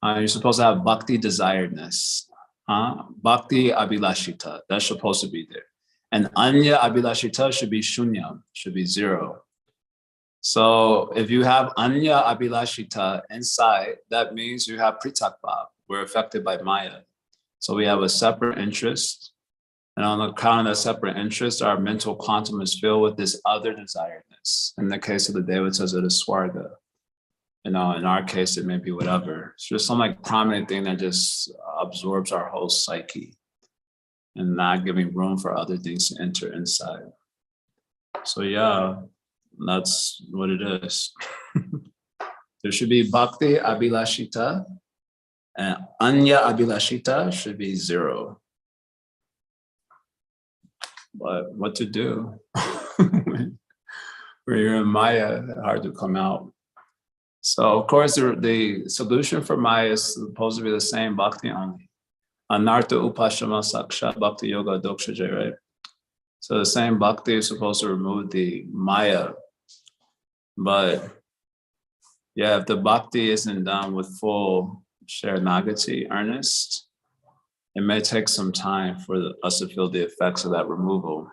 Speaker 1: You're supposed to have bhakti desiredness. Bhakti abhilashita, that's supposed to be there. And anya abhilashita should be shunya, should be zero. So if you have anya abhilashita inside, that means you have pritak bhav. We're affected by Maya. So we have a separate interest. And on account of that separate interest, our mental quantum is filled with this other desiredness. In the case of the Devatas, it is swarga. In our case, it may be whatever. It's just some prominent thing that just absorbs our whole psyche and not giving room for other things to enter inside. So yeah, that's what it is. There should be bhakti abhilashita, and anya abhilashita should be zero. But what to do? When you're in Maya, hard to come out. So of course, the solution for Maya is supposed to be the same, bhakti only. Anartha upashama saksha bhakti yoga dokshaja, right? So the same bhakti is supposed to remove the Maya. But yeah, if the bhakti isn't done with full sharanagati, earnest, it may take some time for us to feel the effects of that removal.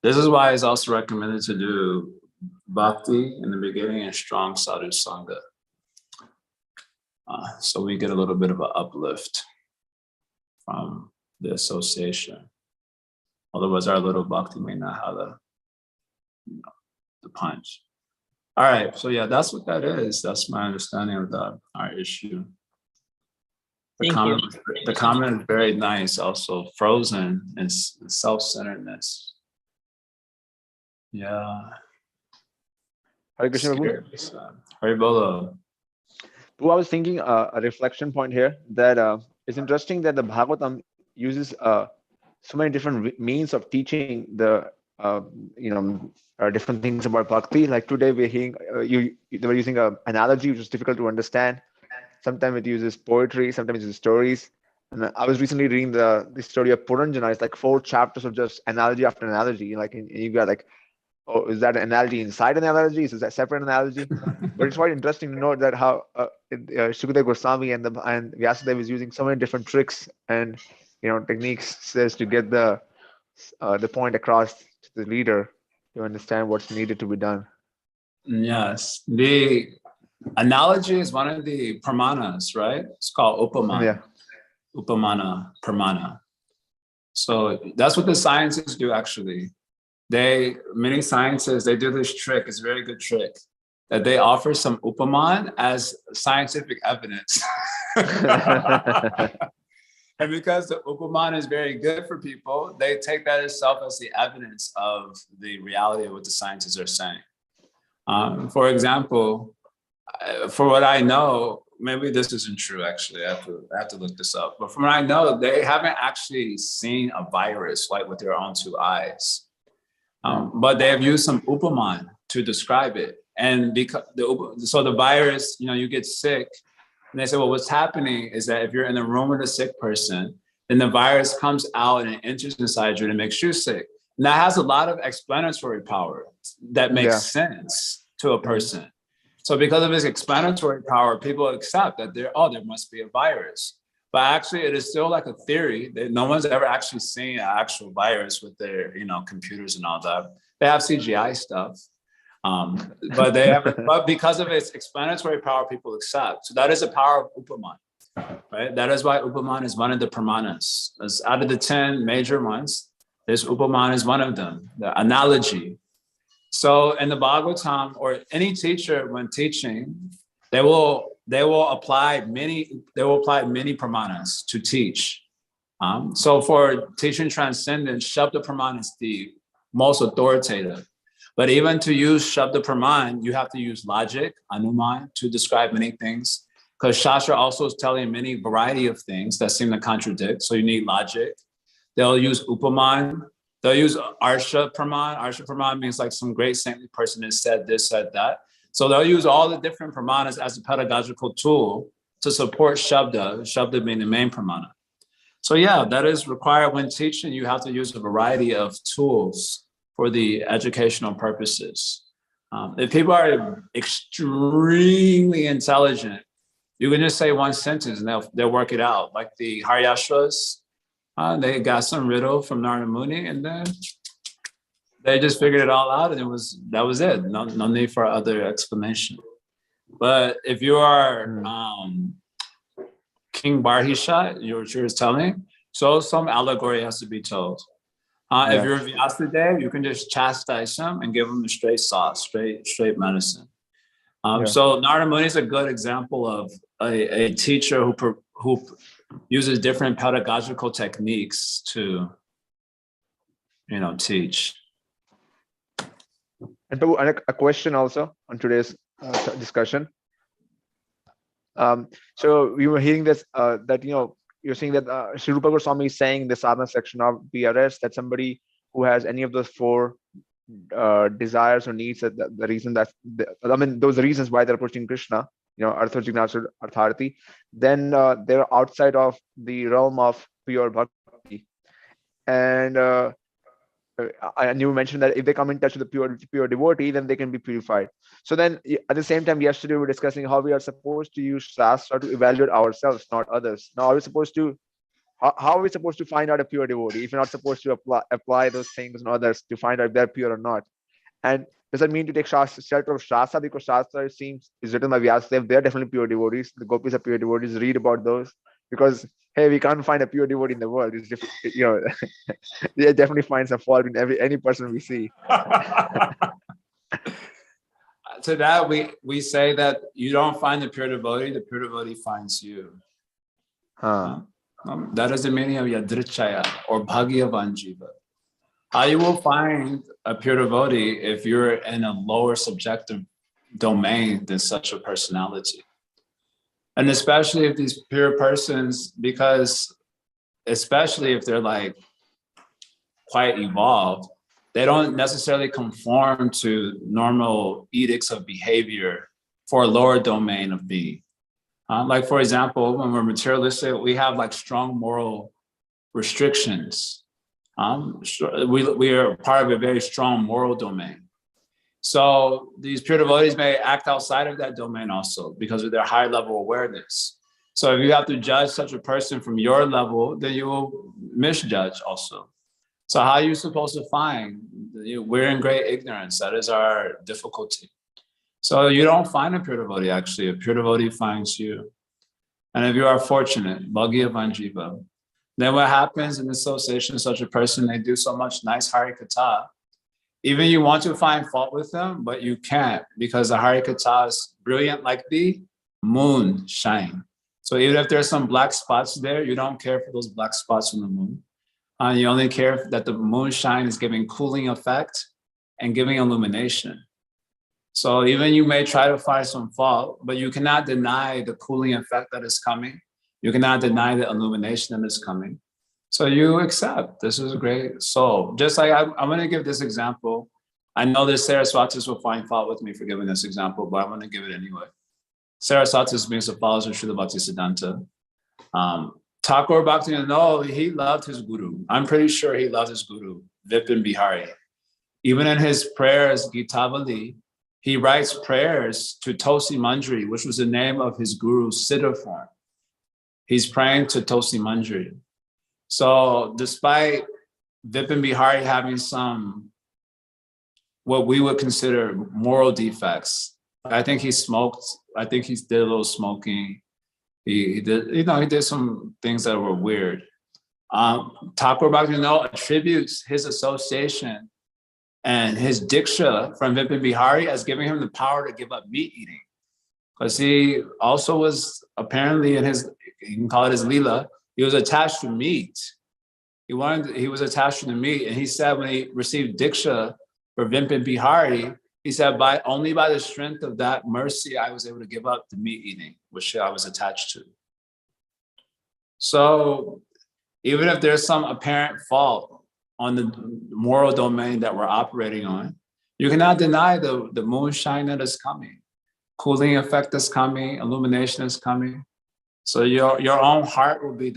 Speaker 1: This is why it's also recommended to do bhakti in the beginning and strong sadhu sangha. So we get a little bit of an uplift from the association. Otherwise, our little bhakti may not have the punch. All right, so yeah, that's what that is. That's my understanding of our issue. The comment is very nice, also frozen and self-centeredness. Yeah.
Speaker 3: Hare Krishna, Prabhu.
Speaker 1: Hare Bolo.
Speaker 3: Prabhu, I was thinking a reflection point here that it's interesting that the Bhagavatam uses so many different means of teaching the different things about bhakti. Like today we're hearing they were using an analogy which is difficult to understand. Sometimes it uses poetry, sometimes it uses stories. And I was recently reading the story of Puranjana. It's like 4 chapters of just analogy after analogy. And you got like, oh, is that an analogy inside an analogy? Is that separate analogy? But it's quite interesting to note that how Sukadeva Goswami and Vyasadeva is using so many different tricks and techniques says to get the point across to the leader to understand what's needed to be done.
Speaker 1: Yes, the analogy is one of the pramanas, right? It's called upamana.
Speaker 3: Yeah.
Speaker 1: Upamana, pramana. So that's what the scientists do actually. many scientists, they do this trick, it's a very good trick, that they offer some upaman as scientific evidence. And because the upaman is very good for people, they take that itself as the evidence of the reality of what the scientists are saying. For example, for what I know, maybe this isn't true, actually. I have to look this up. But from what I know, they haven't actually seen a virus like with their own two eyes. But they have used some upaman to describe it. And because the virus, you get sick. And they say, well, what's happening is that if you're in the room with a sick person, then the virus comes out and enters inside you and it makes you sick. And that has a lot of explanatory power that makes sense to a person. So because of its explanatory power, people accept that there must be a virus. But actually, it is still like a theory that no one's ever actually seen an actual virus with their, computers and all that. They have CGI stuff. But because of its explanatory power, people accept. So that is the power of upaman, right? That is why upaman is one of the pramanas. As out of the 10 major ones, this upaman is one of them, the analogy. So in the Bhagavatam, or any teacher when teaching, they will apply many pramanas to teach. So for teaching transcendence, Shabda Praman is the most authoritative. But even to use Shabda Praman, you have to use logic, Anuman, to describe many things. Because Shastra also is telling many variety of things that seem to contradict. So you need logic. They'll use Upaman. They'll use Arsha Praman. Arsha Praman means like some great saintly person has said this, said that. So they'll use all the different pramanas as a pedagogical tool to support Shabda, Shabda being the main pramana. So yeah, that is required when teaching. You have to use a variety of tools for the educational purposes. If people are extremely intelligent, you can just say one sentence and they'll work it out. Like the Haryashvas, they got some riddle from Narada Muni and then they just figured it all out and that was it. No need for other explanation. But if you are King Barhisha, you're telling, so some allegory has to be told. If you're Vyasadeva, you can just chastise him and give him the straight sauce, straight medicine. So Narada Muni is a good example of a teacher who uses different pedagogical techniques to, teach.
Speaker 3: And a question also on today's discussion. So we were hearing this that you're saying that Sri Rupa Goswami is saying in the sadhana section of BRS that somebody who has any of those 4 desires or needs, that the reason that those are reasons why they're approaching Krishna, Artha Jignasa Artharthi, then they're outside of the realm of pure bhakti. And you mentioned that if they come in touch with the pure devotee, then they can be purified. So then at the same time, yesterday we were discussing how we are supposed to use Shastra to evaluate ourselves, not others. Now, how are we supposed to find out a pure devotee if you're not supposed to apply those things on others to find out if they're pure or not? And does that mean to take shelter of Shastra? Because Shastra, it seems, is written by Vyasadeva. They're definitely pure devotees. The Gopis are pure devotees. Read about those. Because, hey, we can't find a pure devotee in the world. It's just, they definitely find some fault in any person we see.
Speaker 1: To that, we say that you don't find the pure devotee finds you. That is the meaning of Yadrichaya or Bhagavan Jiva. How you will find a pure devotee if you're in a lower subjective domain than such a personality. And especially if these pure persons, because especially if they're like quite evolved, they don't necessarily conform to normal edicts of behavior for a lower domain of being. Like, for example, when we're materialistic, we have like strong moral restrictions. We are part of a very strong moral domain. So these pure devotees may act outside of that domain also because of their high level awareness. So if you have to judge such a person from your level, then you will misjudge also. So how are you supposed to find? We're in great ignorance. That is our difficulty. So you don't find a pure devotee, actually. A pure devotee finds you. And if you are fortunate, Bhagavan Jiva, then what happens in association with such a person, they do so much nice Hari Katha, even you want to find fault with them, but you can't, because the Harikatha is brilliant like the moon shine. So even if there's some black spots there, you don't care for those black spots on the moon. You only care that the moonshine is giving cooling effect and giving illumination. So even you may try to find some fault, but you cannot deny the cooling effect that is coming. You cannot deny the illumination that is coming. So you accept, this is a great soul. Just like I'm going to give this example. I know that Saraswatis will find fault with me for giving this example, but I'm going to give it anyway. Saraswatis means the followers of Srila Bhaktisiddhanta. Thakur Bhakti, no, he loved his guru. I'm pretty sure he loved his guru, Vipin Bihari. Even in his prayers, Gitavali, he writes prayers to Tosi Manjari, which was the name of his guru's siddha form. He's praying to Tosi Manjari. So despite Vipin Bihari having some, what we would consider moral defects, I think he smoked, I think he did a little smoking. He did, he did some things that were weird. Thakur Bhakti attributes his association and his diksha from Vipin Bihari as giving him the power to give up meat eating. Because he also was apparently in his, you can call it his lila, he was attached to meat. He was attached to the meat. And he said when he received diksha for Vipin Bihari, he said, only by the strength of that mercy, I was able to give up the meat eating, which I was attached to. So even if there's some apparent fault on the moral domain that we're operating on, you cannot deny the moonshine that is coming. Cooling effect is coming, illumination is coming. So your own heart will be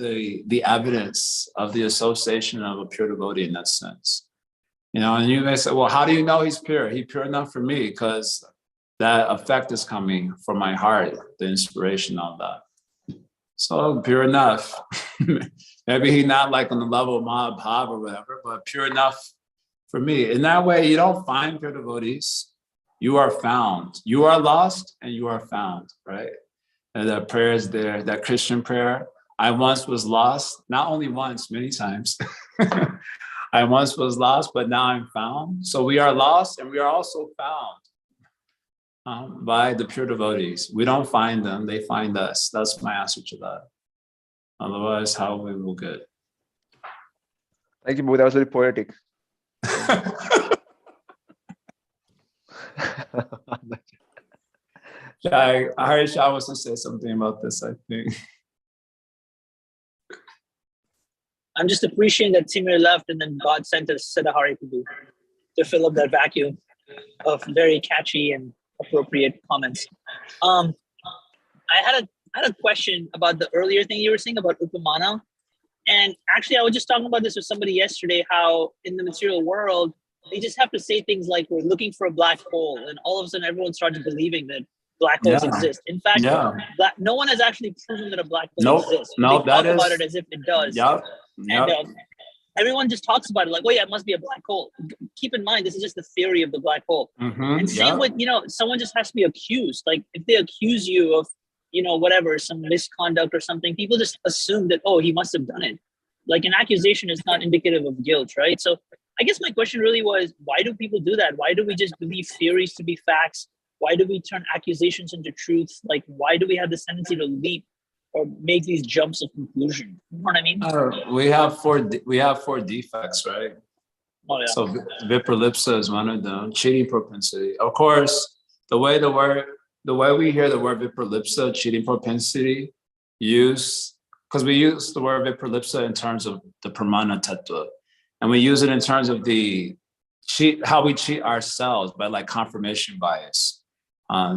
Speaker 1: the evidence of the association of a pure devotee in that sense. And you may say, well, how do you know he's pure? He's pure enough for me because that effect is coming from my heart, the inspiration of that. So pure enough. Maybe he's not like on the level of Mahabhav or whatever, but pure enough for me. In that way, you don't find pure devotees. You are found. You are lost and you are found, right? And that prayer is there, that Christian prayer. I once was lost, not only once, many times. I once was lost, but now I'm found. So we are lost and we are also found by the pure devotees. We don't find them, they find us. That's my answer to that. Otherwise, how we will get?
Speaker 3: Thank you, Prabhu. That was very poetic.
Speaker 1: Yeah, Harish, I was to say something about this, I think.
Speaker 2: I'm just appreciating that Timur left and then God sent us Siddhahari Prabhu to fill up that vacuum of very catchy and appropriate comments. I had a question about the earlier thing you were saying about Upamana. And actually, I was just talking about this with somebody yesterday, how in the material world, they just have to say things like, we're looking for a black hole. And all of a sudden, everyone starts believing that black holes exist. In fact, no one has actually proven that a black hole exists. They talk about it as if it does. And everyone just talks about it like, well, yeah, it must be a black hole. Keep in mind, this is just the theory of the black hole. And same with, someone just has to be accused. Like if they accuse you of, whatever, some misconduct or something, people just assume that, oh, he must have done it. Like an accusation is not indicative of guilt, right? So I guess my question really was, why do people do that? Why do we just believe theories to be facts? Why do we turn accusations into truth? Like, why do we have this tendency to leap or make these jumps of conclusion? You know what I mean?
Speaker 1: We have four defects, right?
Speaker 2: Oh, yeah.
Speaker 1: So vipralipsa is one of them. Cheating propensity. Of course, the way we hear the word vipralipsa, cheating propensity, because we use the word vipralipsa in terms of the pramana tattva, and we use it in terms of how we cheat ourselves by like confirmation bias.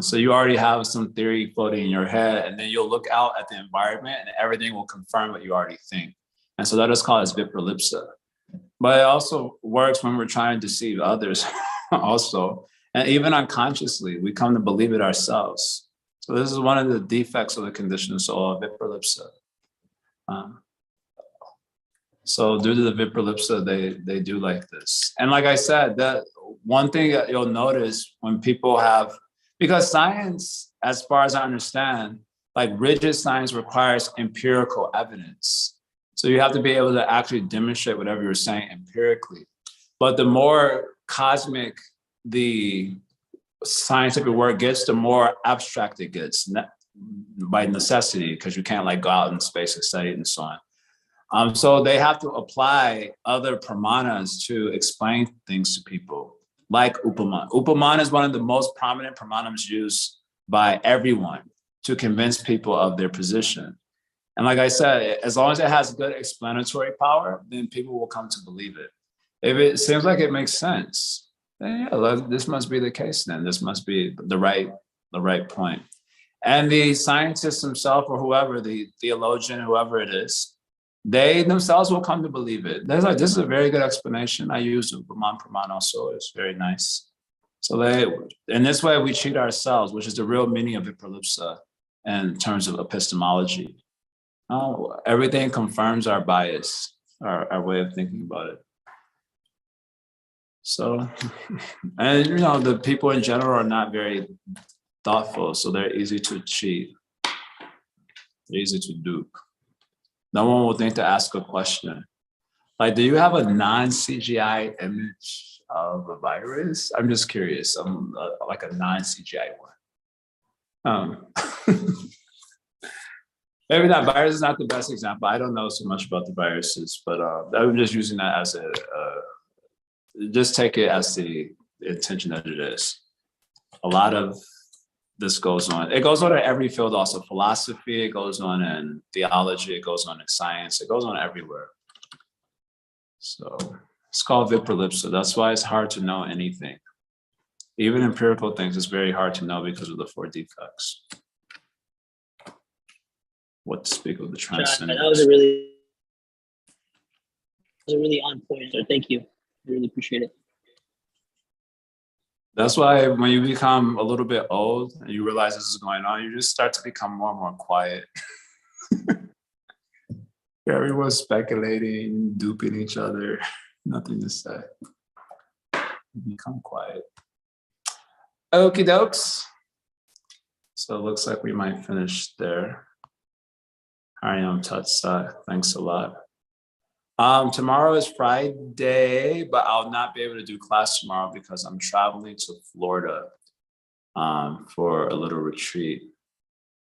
Speaker 1: So you already have some theory floating in your head, and then you'll look out at the environment and everything will confirm what you already think. And so that is called as vipralipsa. But it also works when we're trying to deceive others also. And even unconsciously, we come to believe it ourselves. So this is one of the defects of the conditioned soul, vipralipsa. So due to the vipralipsa, they do like this. And like I said, that one thing that you'll notice when people because science, as far as I understand, like rigid science requires empirical evidence. So you have to be able to actually demonstrate whatever you're saying empirically. But the more cosmic the scientific work gets, the more abstract it gets by necessity, because you can't like go out in space and study it and so on. So they have to apply other pramanas to explain things to people, like Upaman. Upaman is one of the most prominent pramanams used by everyone to convince people of their position. And like I said, as long as it has good explanatory power, then people will come to believe it. If it seems like it makes sense, then yeah, this must be the case then. This must be the right point. And the scientist himself or whoever, the theologian, whoever it is, they themselves will come to believe it. They're like, this is a very good explanation. I use Upaman Praman also. It's very nice. So in this way, we treat ourselves, which is the real meaning of Vipralipsa in terms of epistemology. Everything confirms our bias, our way of thinking about it. So, and the people in general are not very thoughtful, so they're easy to cheat. They're easy to dupe. No one will think to ask a question. Like, do you have a non-CGI image of a virus? I'm just curious. Like a non-CGI one. Maybe that virus is not the best example. I don't know so much about the viruses, but I'm just using that as just take it as the intention that it is. A lot of this goes on. It goes on in every field also. Philosophy, it goes on in theology, it goes on in science, it goes on everywhere. So it's called Vipralipsa. That's why it's hard to know anything. Even empirical things is very hard to know because of the 4 defects. What to speak of the transcendent.
Speaker 2: That was a really on point. So thank you. I really appreciate it.
Speaker 1: That's why when you become a little bit old and you realize this is going on, you just start to become more and more quiet. Everyone's speculating, duping each other, nothing to say. You become quiet. Okie dokes. So it looks like we might finish there. Hariam Tat Sat. Thanks a lot. Tomorrow is Friday, but I'll not be able to do class tomorrow because I'm traveling to Florida for a little retreat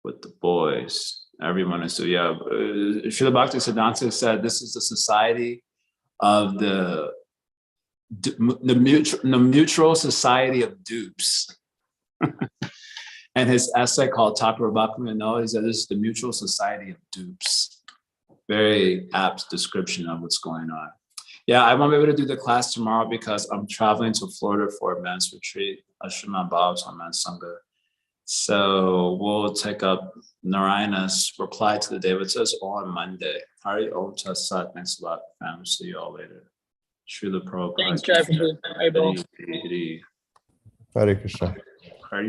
Speaker 1: with the boys. Everyone is Srila Bhakti Siddhanta said this is the society of the mutual society of dupes. And his essay called Thakur Bhaktivinoda, he said this is the mutual society of dupes. Very apt description of what's going on. Yeah, I won't be able to do the class tomorrow because I'm traveling to Florida for a men's retreat, a Srimad Bhagavatam men's Sangha. So we'll take up Narayana's reply to the Devatas on Monday. Hari Om Tat Sat. Thanks a lot, fam. See you all later. Srila Prabhupada.
Speaker 2: Thanks, Jai. Hare
Speaker 3: Krishna.